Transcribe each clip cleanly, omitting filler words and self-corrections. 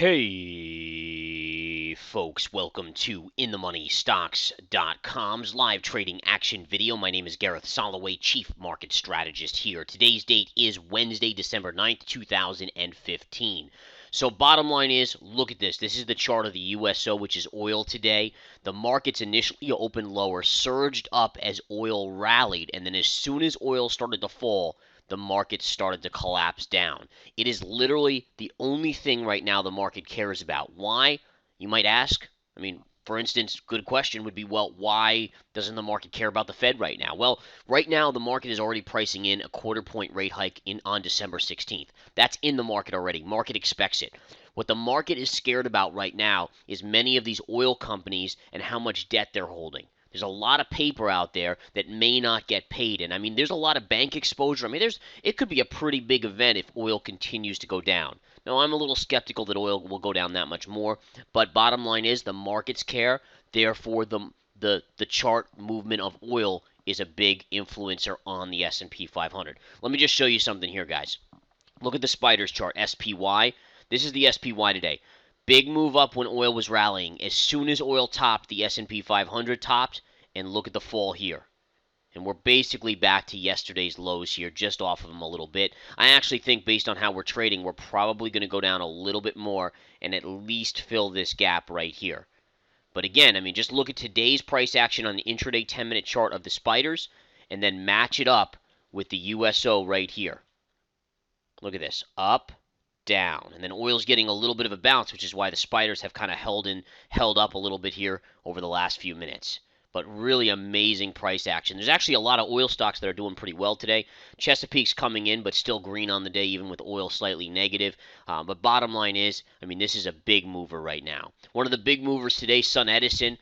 Hey, folks, welcome to InTheMoneyStocks.com's live trading action video. My name is Gareth Soloway, Chief Market Strategist here. Today's date is Wednesday, December 9th, 2015. So bottom line is, look at this. This is the chart of the USO, which is oil today. The markets initially opened lower, surged up as oil rallied, and then as soon as oil started to fall, the market started to collapse down. It is literally the only thing right now the market cares about. Why? You might ask. I mean, for instance, good question would be, well, why doesn't the market care about the Fed right now? Well, right now the market is already pricing in a quarter-point rate hike on December 16th. That's in the market already. Market expects it. What the market is scared about right now is many of these oil companies and how much debt they're holding. There's a lot of paper out there that may not get paid. And I mean, there's a lot of bank exposure. I mean, it could be a pretty big event if oil continues to go down. Now, I'm a little skeptical that oil will go down that much more, but bottom line is the markets care. Therefore, the chart movement of oil is a big influencer on the S&P 500. Let me just show you something here, guys. Look at the spiders chart, SPY. This is the SPY today. Big move up when oil was rallying. As soon as oil topped, the S&P 500 topped, and look at the fall here. And we're basically back to yesterday's lows here, just off of them a little bit. I actually think based on how we're trading, we're probably going to go down a little bit more and at least fill this gap right here. But again, I mean, just look at today's price action on the intraday 10-minute chart of the spiders and then match it up with the USO right here. Look at this. Up, down. And then oil's getting a little bit of a bounce, which is why the spiders have kind of held up a little bit here over the last few minutes. But really amazing price action. There's actually a lot of oil stocks that are doing pretty well today. Chesapeake's coming in, but still green on the day, even with oil slightly negative. But bottom line is, I mean, this is a big mover right now. One of the big movers today, SunEdison,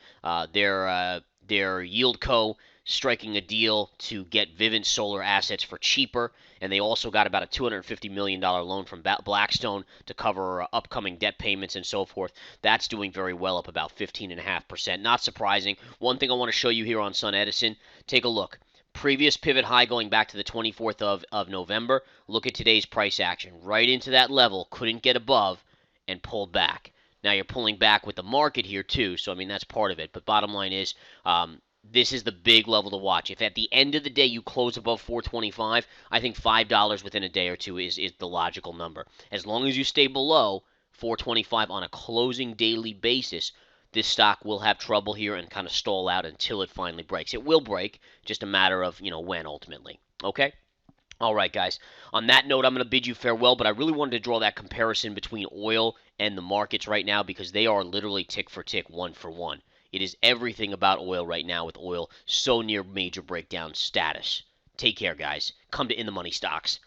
their YieldCo, striking a deal to get Vivint Solar assets for cheaper, and they also got about a $250 million loan from Blackstone to cover upcoming debt payments and so forth. That's doing very well, up about 15.5%. Not surprising. One thing I want to show you here on SunEdison, take a look. Previous pivot high going back to the 24th of November. Look at today's price action. Right into that level, couldn't get above, and pulled back. Now you're pulling back with the market here too, so I mean that's part of it. But bottom line is, this is the big level to watch. If at the end of the day you close above 425, I think $5 within a day or two is the logical number. As long as you stay below 425 on a closing daily basis, this stock will have trouble here and kind of stall out until it finally breaks. It will break, just a matter of, when ultimately. Okay? All right, guys. On that note, I'm going to bid you farewell, but I really wanted to draw that comparison between oil and the markets right now because they are literally tick for tick, one for one. It is everything about oil right now, with oil so near major breakdown status. Take care, guys. Come to InTheMoneyStocks.com.